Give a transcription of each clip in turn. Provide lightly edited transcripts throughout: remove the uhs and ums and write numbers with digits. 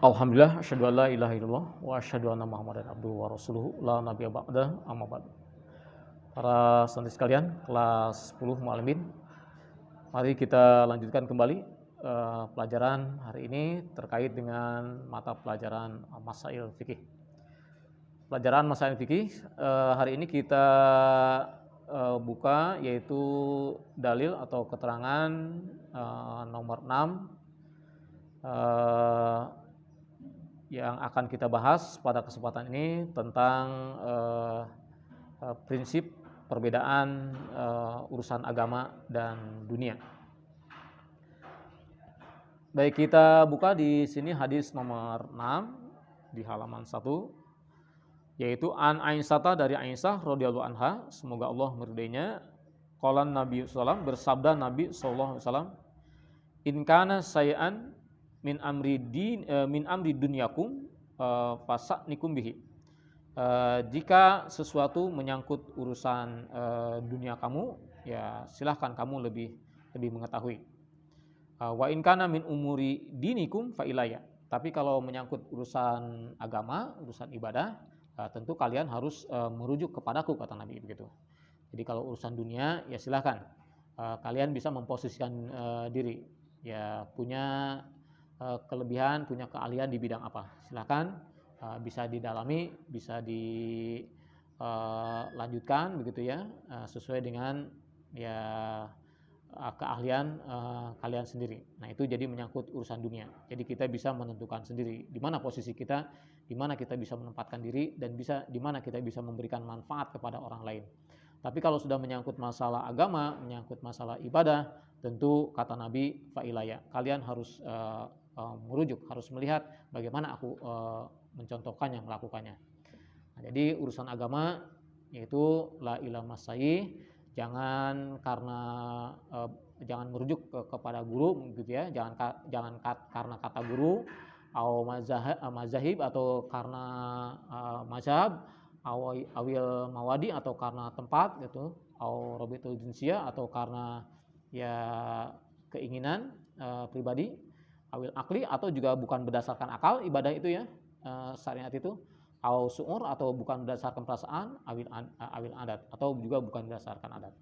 Alhamdulillah, asyhadu an la ilaha illallah wa asyhadu anna Muhammadan abduhu wa rasuluhu la nabiyya ba'da amma ba'd. Para santri sekalian, kelas 10 Muallimin, mari kita lanjutkan kembali pelajaran hari ini terkait dengan mata pelajaran Masail Fikih. Pelajaran Masail Fikih hari ini kita buka yaitu dalil atau keterangan nomor 6 yang akan kita bahas pada kesempatan ini tentang prinsip perbedaan urusan agama dan dunia. Baik, kita buka di sini hadis nomor 6 di halaman 1, yaitu an Aisyah, dari Aisyah radhiyallahu anha, semoga Allah meridainya, qala Nabi sallallahu, bersabda Nabi sallallahu alaihi wasallam, in kana say'an min amri dunyakum fasa'nikum bihi. Jika sesuatu menyangkut urusan dunia kamu, ya silahkan kamu lebih mengetahui. Wa in kana min umuri dinikum fa ilayya. Tapi kalau menyangkut urusan agama, urusan ibadah, tentu kalian harus merujuk kepadaku, kata Nabi begitu. Jadi kalau urusan dunia, ya silahkan kalian bisa memposisikan diri, ya punya kelebihan, punya keahlian di bidang apa, silakan bisa didalami, bisa dilanjutkan begitu ya, sesuai dengan ya keahlian kalian sendiri. Nah, itu jadi menyangkut urusan dunia. Jadi kita bisa menentukan sendiri di mana posisi kita, di mana kita bisa menempatkan diri, dan di mana kita bisa memberikan manfaat kepada orang lain. Tapi kalau sudah menyangkut masalah agama, menyangkut masalah ibadah, tentu kata Nabi fa ilayya, kalian harus merujuk, harus melihat bagaimana aku mencontohkannya, melakukannya. Nah, jadi urusan agama yaitu la ilaha masai, jangan merujuk kepada guru gitu ya, jangan karena kata guru, atau mazahib, atau karena mazhab, awil mawadi, atau karena tempat gitu, atau rabitul jinsiyah, atau karena ya keinginan pribadi, awil akli, atau juga bukan berdasarkan akal ibadah itu ya, syariat itu, au su'ur, atau bukan berdasarkan perasaan, awil adat, atau juga bukan berdasarkan adat.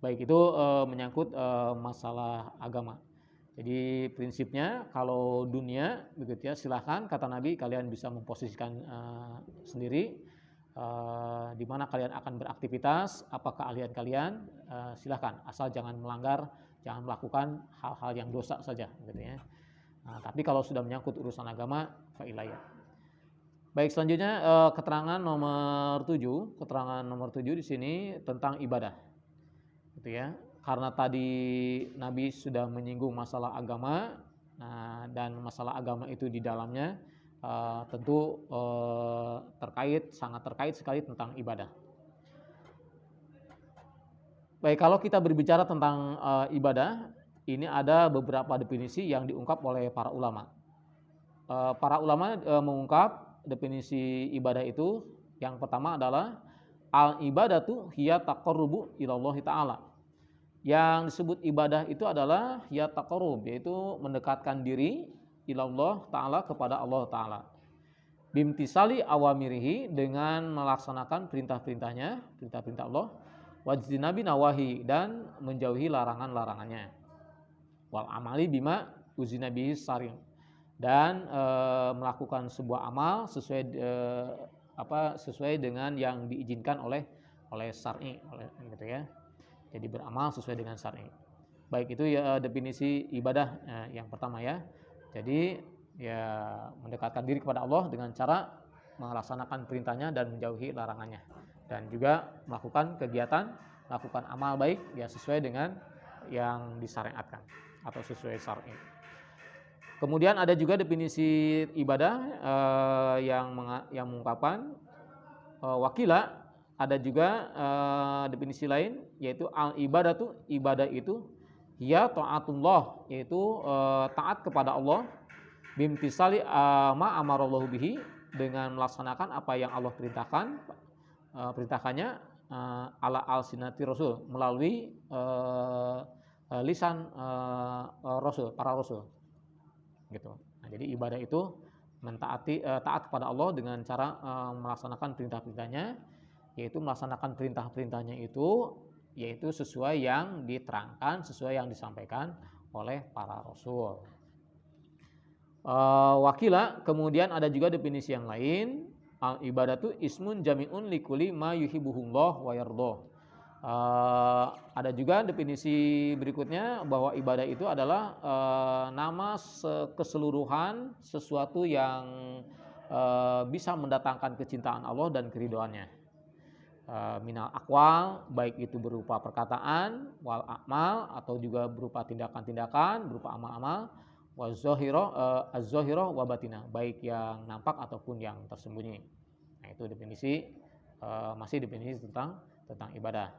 Baik, itu menyangkut masalah agama. Jadi prinsipnya kalau dunia begitu ya, silahkan kata Nabi kalian bisa memposisikan sendiri di mana kalian akan beraktivitas, apa keahlian kalian, silahkan, asal jangan melanggar, jangan melakukan hal-hal yang dosa saja gitu ya. Nah, tapi kalau sudah menyangkut urusan agama, fa ilayya. Baik, selanjutnya keterangan nomor 7. Keterangan nomor 7 di sini tentang ibadah. Gitu ya. Karena tadi Nabi sudah menyinggung masalah agama, dan masalah agama itu di dalamnya tentu sangat terkait sekali tentang ibadah. Baik, kalau kita berbicara tentang ibadah, ini ada beberapa definisi yang diungkap oleh para ulama. Para ulama mengungkap definisi ibadah itu, yang pertama adalah al-ibadatu hiya taqarrubu ilallahi ta'ala. Yang disebut ibadah itu adalah hiya taqarrub, yaitu mendekatkan diri ilallah ta'ala, kepada Allah ta'ala. Bimtisali awamirihi, dengan melaksanakan perintah-perintahnya, perintah-perintah Allah, wajtinabi nawahi, dan menjauhi larangan-larangannya, wal amali bima uzina bihi syari', dan melakukan sebuah amal sesuai dengan yang diizinkan oleh syar'i, gitu ya. Jadi beramal sesuai dengan syar'i. Baik, itu ya definisi ibadah yang pertama ya. Jadi ya mendekatkan diri kepada Allah dengan cara melaksanakan perintahnya dan menjauhi larangannya, dan juga melakukan kegiatan, melakukan amal baik ya sesuai dengan yang disyariatkan atau sesuai syar'i. Kemudian ada juga definisi ibadah yang mengungkapkan wakila, ada juga definisi lain, yaitu al-ibadatu, ibadah itu hiya ta'atullah, yaitu taat kepada Allah, bimtisali ma amarallahu bihi, dengan melaksanakan apa yang Allah perintahkannya, ala al-sinati rasul, melalui lisan rasul, para rasul gitu. Nah, Nah, jadi ibadah itu taat kepada Allah dengan cara melaksanakan perintah-perintahnya, yaitu melaksanakan perintah-perintahnya itu yaitu sesuai yang diterangkan, sesuai yang disampaikan oleh para rasul. Wakila, kemudian ada juga definisi yang lain, al ibadatu ismun jami'un likuli ma yuhibbuhullah wa yardoh. Ada juga definisi berikutnya bahwa ibadah itu adalah nama keseluruhan sesuatu yang bisa mendatangkan kecintaan Allah dan keridhoannya. Minal akwal, baik itu berupa perkataan, wal amal, atau juga berupa tindakan-tindakan, berupa amal-amal, az-zahirah wa batinah, baik yang nampak ataupun yang tersembunyi. Nah, itu definisi, masih definisi tentang ibadah.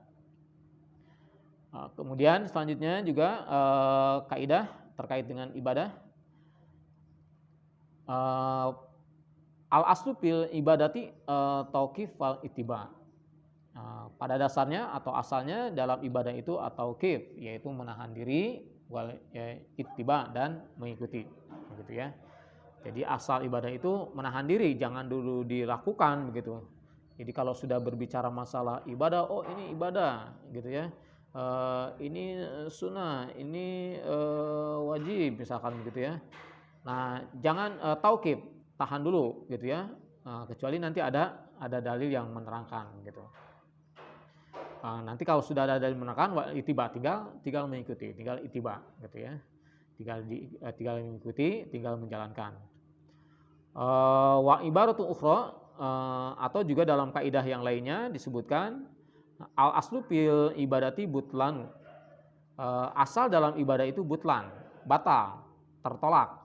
Kemudian selanjutnya juga kaidah terkait dengan ibadah. Al aslu fil ibadati tauqif wal ittiba. Pada dasarnya atau asalnya dalam ibadah itu atau tauqif, yaitu menahan diri, wal ittiba, dan mengikuti, begitu ya. Jadi asal ibadah itu menahan diri, jangan dulu dilakukan, begitu. Jadi kalau sudah berbicara masalah ibadah, oh ini ibadah, gitu ya. Ini sunnah, ini wajib, misalkan begitu ya. Nah, jangan tauqif, tahan dulu, gitu ya. Kecuali nanti ada dalil yang menerangkan, gitu. Nanti kalau sudah ada dalil menerangkan, itiba, tinggal mengikuti, tinggal itiba, gitu ya. Tinggal mengikuti, tinggal menjalankan. Wa ibaratu ukhra, atau juga dalam kaidah yang lainnya disebutkan al aslu fil ibadati butlan. Asal dalam ibadah itu butlan, batal, tertolak.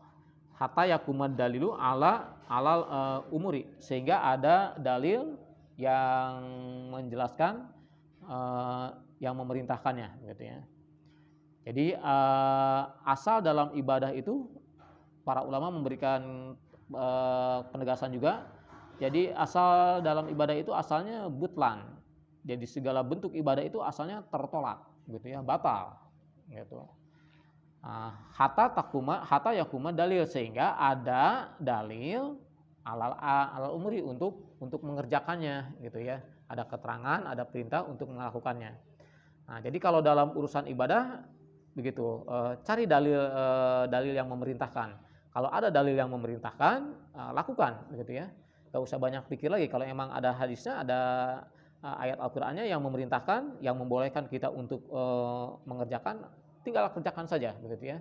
Hatta yakumad dalilu alal umuri, sehingga ada dalil yang menjelaskan, yang memerintahkannya, gitu ya. Jadi asal dalam ibadah itu para ulama memberikan penegasan juga. Jadi asal dalam ibadah itu asalnya butlan. Jadi segala bentuk ibadah itu asalnya tertolak, gitu ya, batal, gitu. Hatta yakuma dalil, sehingga ada dalil alal umri untuk mengerjakannya, gitu ya. Ada keterangan, ada perintah untuk melakukannya. Nah, jadi kalau dalam urusan ibadah begitu, cari dalil yang memerintahkan. Kalau ada dalil yang memerintahkan, lakukan, gitu ya. Gak usah banyak pikir lagi. Kalau emang ada hadisnya, ada ayat Al-Qur'annya yang memerintahkan, yang membolehkan kita untuk mengerjakan, tinggal kerjakan saja, begitu ya.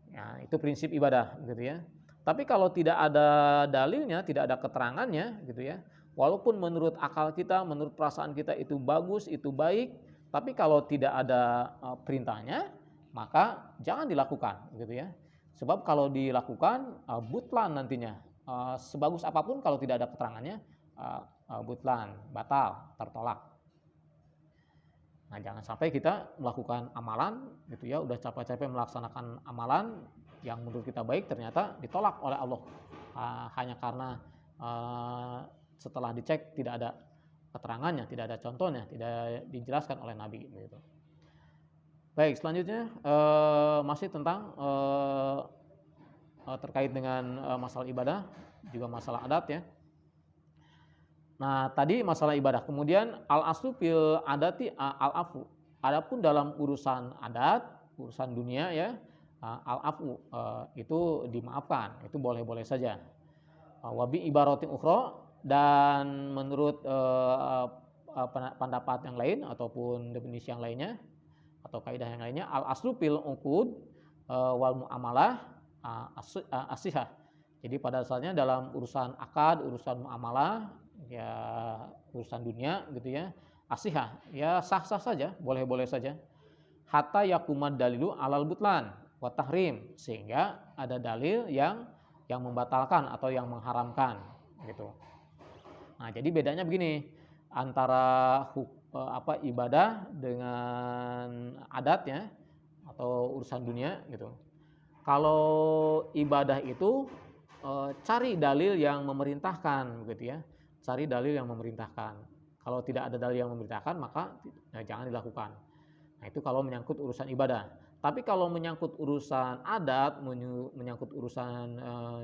Ya, itu prinsip ibadah, gitu ya. Tapi kalau tidak ada dalilnya, tidak ada keterangannya, gitu ya. Walaupun menurut akal kita, menurut perasaan kita itu bagus, itu baik, tapi kalau tidak ada perintahnya, maka jangan dilakukan, gitu ya. Sebab kalau dilakukan butlan nantinya. Sebagus apapun kalau tidak ada keterangannya, butlan, batal, tertolak. Nah, jangan sampai kita melakukan amalan, gitu ya, udah capek-capek melaksanakan amalan yang menurut kita baik, ternyata ditolak oleh Allah hanya karena setelah dicek tidak ada keterangannya, tidak ada contohnya, tidak dijelaskan oleh Nabi, gitu. Baik, selanjutnya masih tentang terkait dengan masalah ibadah, juga masalah adat ya. Nah, tadi masalah ibadah. Kemudian al aslu fil adati al afu. Adapun dalam urusan adat, urusan dunia ya, al afu itu dimaafkan, itu boleh-boleh saja. Wabi ibaratin ukhra, dan menurut pendapat yang lain ataupun definisi yang lainnya atau kaidah yang lainnya, al aslu fil uqud wal muamalah asihah. Jadi pada dasarnya dalam urusan akad, urusan muamalah, ya urusan dunia, gitu ya, asihah, ya sah-sah saja, boleh-boleh saja. Hatta yakumad dalilu alal butlan wa tahrim, sehingga ada dalil yang membatalkan atau yang mengharamkan, gitu. Nah, jadi bedanya begini antara ibadah dengan adatnya atau urusan dunia, gitu. Kalau ibadah itu cari dalil yang memerintahkan, begitu ya. Cari dalil yang memerintahkan. Kalau tidak ada dalil yang memerintahkan, maka jangan dilakukan. Nah, itu kalau menyangkut urusan ibadah. Tapi kalau menyangkut urusan adat, menyangkut urusan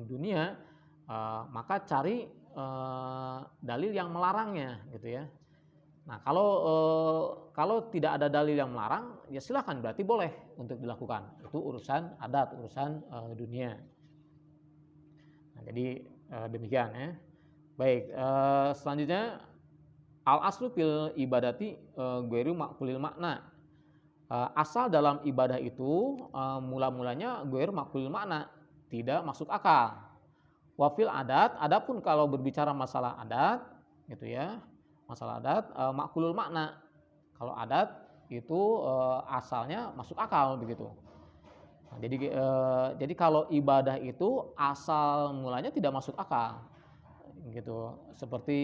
dunia, maka cari dalil yang melarangnya gitu ya. Nah, kalau tidak ada dalil yang melarang, ya silahkan, berarti boleh untuk dilakukan. Itu urusan adat, urusan dunia. Nah, jadi demikian ya. Baik, selanjutnya al aslu fil ibadati ghairu maqulil makna. Asal dalam ibadah itu mula-mulanya ghairu maqulil makna, tidak masuk akal. Wafil adat, adapun kalau berbicara masalah adat gitu ya, masalah adat makulul makna. Kalau adat itu asalnya masuk akal begitu. Nah, jadi kalau ibadah itu asal mulanya tidak masuk akal gitu. Seperti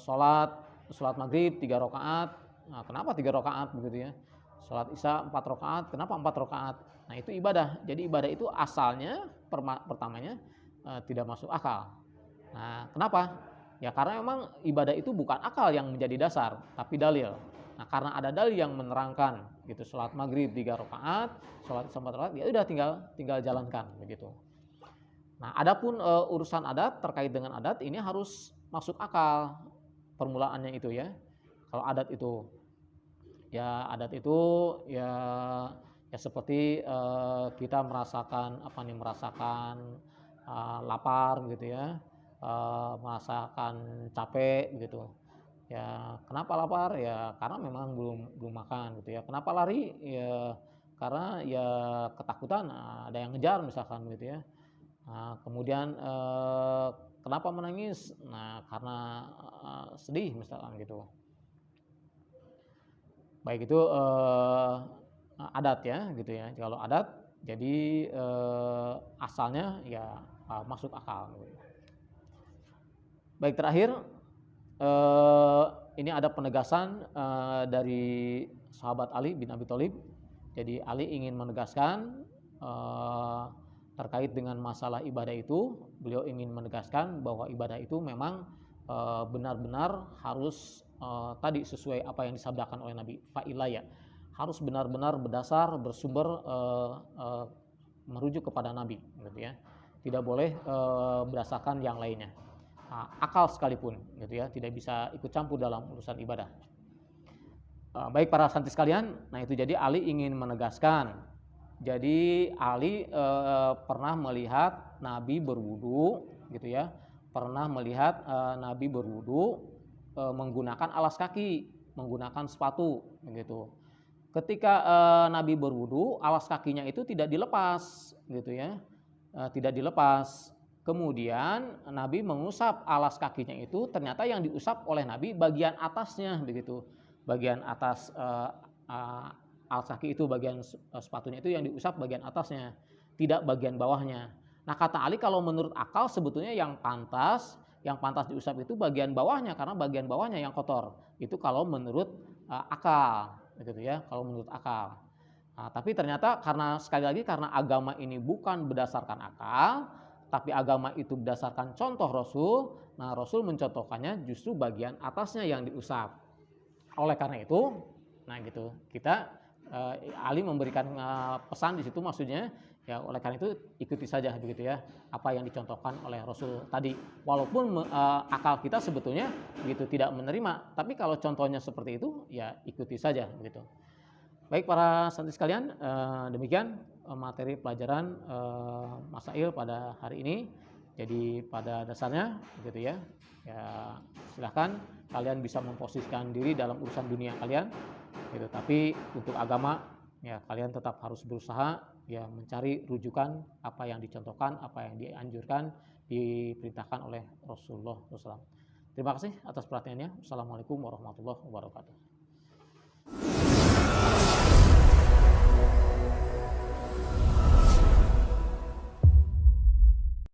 sholat maghrib 3 rakaat. Nah, kenapa 3 rakaat begitu ya? Sholat isya 4 rakaat. Kenapa 4 rakaat? Nah, itu ibadah. Jadi ibadah itu asalnya pertamanya tidak masuk akal. Nah, kenapa? Ya karena memang ibadah itu bukan akal yang menjadi dasar, tapi dalil. Nah, karena ada dalil yang menerangkan gitu, sholat maghrib 3 rakaat, sholat isya 4 rakaat, ya udah tinggal jalankan begitu. Nah, adapun urusan adat, terkait dengan adat ini harus masuk akal permulaannya itu ya. Kalau adat itu ya ya seperti kita merasakan lapar gitu ya, merasakan capek gitu. Ya, kenapa lapar? Ya karena memang belum makan gitu ya. Kenapa lari? Ya karena ya ketakutan, ada yang ngejar misalkan gitu ya. Nah, kemudian kenapa menangis? Nah, karena sedih misalkan gitu. Baik itu adat ya gitu ya. Kalau adat jadi asalnya ya masuk akal. Baik, terakhir ini ada penegasan dari sahabat Ali bin Abi Thalib. Jadi Ali ingin menegaskan terkait dengan masalah ibadah itu, beliau ingin menegaskan bahwa ibadah itu memang benar-benar harus tadi sesuai apa yang disabdakan oleh Nabi, fa'ilaya, harus benar-benar berdasar bersumber merujuk kepada Nabi gitu ya. Tidak boleh berdasarkan yang lainnya. Akal sekalipun gitu ya, tidak bisa ikut campur dalam urusan ibadah. Baik para santri sekalian, nah itu jadi Ali ingin menegaskan. Jadi Ali pernah melihat Nabi berwudu gitu ya, pernah melihat Nabi berwudu menggunakan alas kaki, menggunakan sepatu gitu. Ketika Nabi berwudu, alas kakinya itu tidak dilepas gitu ya, tidak dilepas. Kemudian Nabi mengusap alas kakinya itu, ternyata yang diusap oleh Nabi bagian atasnya begitu. Bagian atas alas kaki itu, bagian sepatunya itu yang diusap bagian atasnya, tidak bagian bawahnya. Nah, kata Ali kalau menurut akal sebetulnya yang pantas diusap itu bagian bawahnya, karena bagian bawahnya yang kotor. Itu kalau menurut akal begitu ya, kalau menurut akal. Nah, tapi ternyata karena sekali lagi karena agama ini bukan berdasarkan akal, tapi agama itu berdasarkan contoh Rasul. Nah, Rasul mencontohkannya justru bagian atasnya yang diusap. Oleh karena itu, nah gitu, kita Ali memberikan pesan di situ, maksudnya ya oleh karena itu ikuti saja begitu ya apa yang dicontohkan oleh Rasul tadi. Walaupun akal kita sebetulnya gitu tidak menerima, tapi kalau contohnya seperti itu ya ikuti saja begitu. Baik para santri sekalian, demikian materi pelajaran Masail pada hari ini. Jadi pada dasarnya gitu ya, silahkan kalian bisa memposisikan diri dalam urusan dunia kalian gitu. Tapi untuk agama ya kalian tetap harus berusaha ya mencari rujukan apa yang dicontohkan, apa yang dianjurkan, diperintahkan oleh Rasulullah SAW. Terima kasih atas perhatiannya. Assalamualaikum warahmatullahi wabarakatuh.